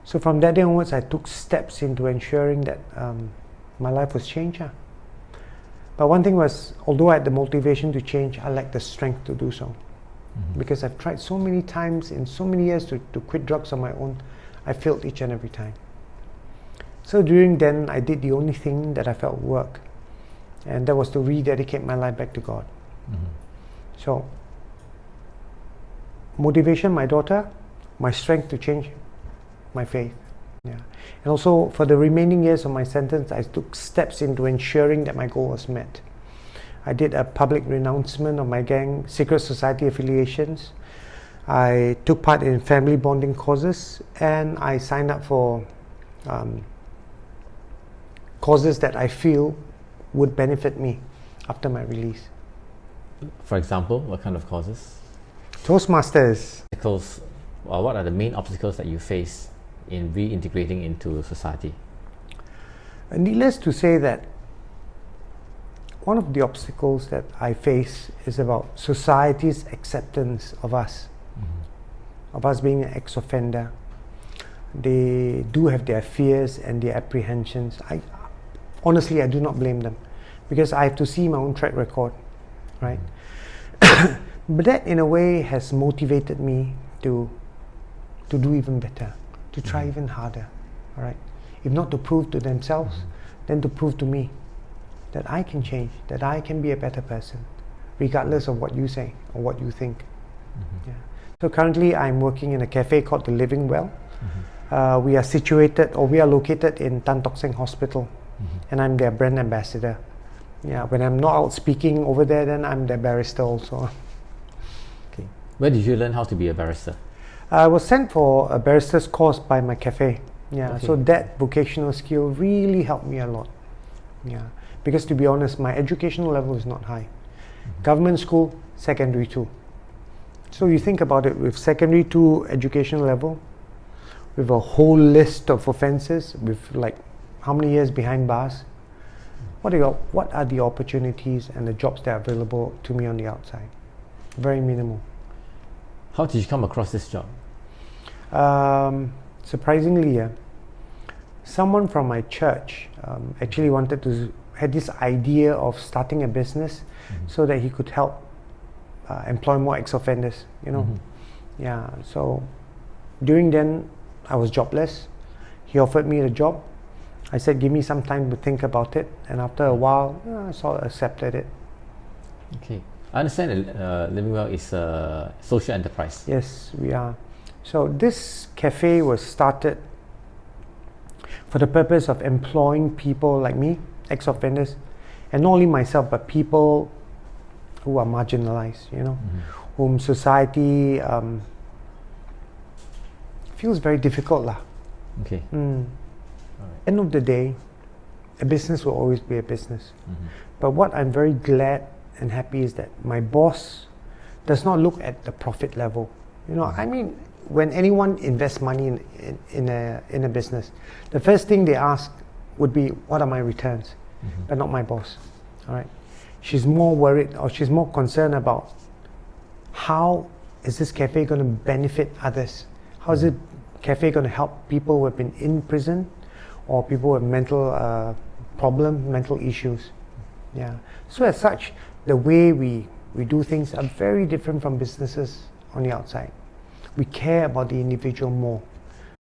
So from that day onwards, I took steps into ensuring that my life was changed. But one thing was, although I had the motivation to change, I lacked the strength to do so. Because I've tried so many times in so many years to quit drugs on my own, I failed each and every time. So during then, I did the only thing that I felt worked, and that was to rededicate my life back to God. So, motivation, my daughter; my strength to change, my faith. And also for the remaining years of my sentence, I took steps into ensuring that my goal was met. I did a public renouncement of my gang secret society affiliations. I took part in family bonding courses, and I signed up for causes that I feel would benefit me after my release. For example, what kind of causes? Toastmasters. What are the main obstacles that you face in reintegrating into society? Needless to say that one of the obstacles that I face is about society's acceptance of us, of us being an ex-offender. They do have their fears and their apprehensions. Honestly, I do not blame them, because I have to see my own track record, right? But that in a way has motivated me to do even better, to try even harder, all right? If not to prove to themselves, then to prove to me that I can change, that I can be a better person, regardless of what you say or what you think. So currently I'm working in a cafe called The Living Well. We are located in Tan Tock Seng Hospital, and I'm their brand ambassador. When I'm not out speaking over there, then I'm the barrister also. Okay. Where did you learn how to be a barrister? I was sent for a barrister's course by my cafe. So that vocational skill really helped me a lot. Because to be honest, my educational level is not high. Government school, secondary 2. So you think about it, with secondary 2 educational level, with a whole list of offences, with like how many years behind bars, what are the opportunities and the jobs that are available to me on the outside? Very minimal. How did you come across this job? Surprisingly, someone from my church actually had this idea of starting a business so that he could help employ more ex-offenders, So during then, I was jobless. He offered me the job. I said, give me some time to think about it, and after a while, I sort of accepted it. Okay. I understand that Living Well is a social enterprise. Yes, we are. So this cafe was started for the purpose of employing people like me, ex-offenders, and not only myself, but people who are marginalized, whom society feels very difficult lah. Okay. End of the day, a business will always be a business. But what I'm very glad and happy is that my boss does not look at the profit level. I mean, when anyone invests money in a business, the first thing they ask would be, what are my returns? But not my boss. All right. She's more worried, or she's more concerned about how is this cafe going to benefit others? How is this cafe going to help people who have been in prison, or people with mental mental issues? So as such, the way we do things are very different from businesses on the outside. We care about the individual more.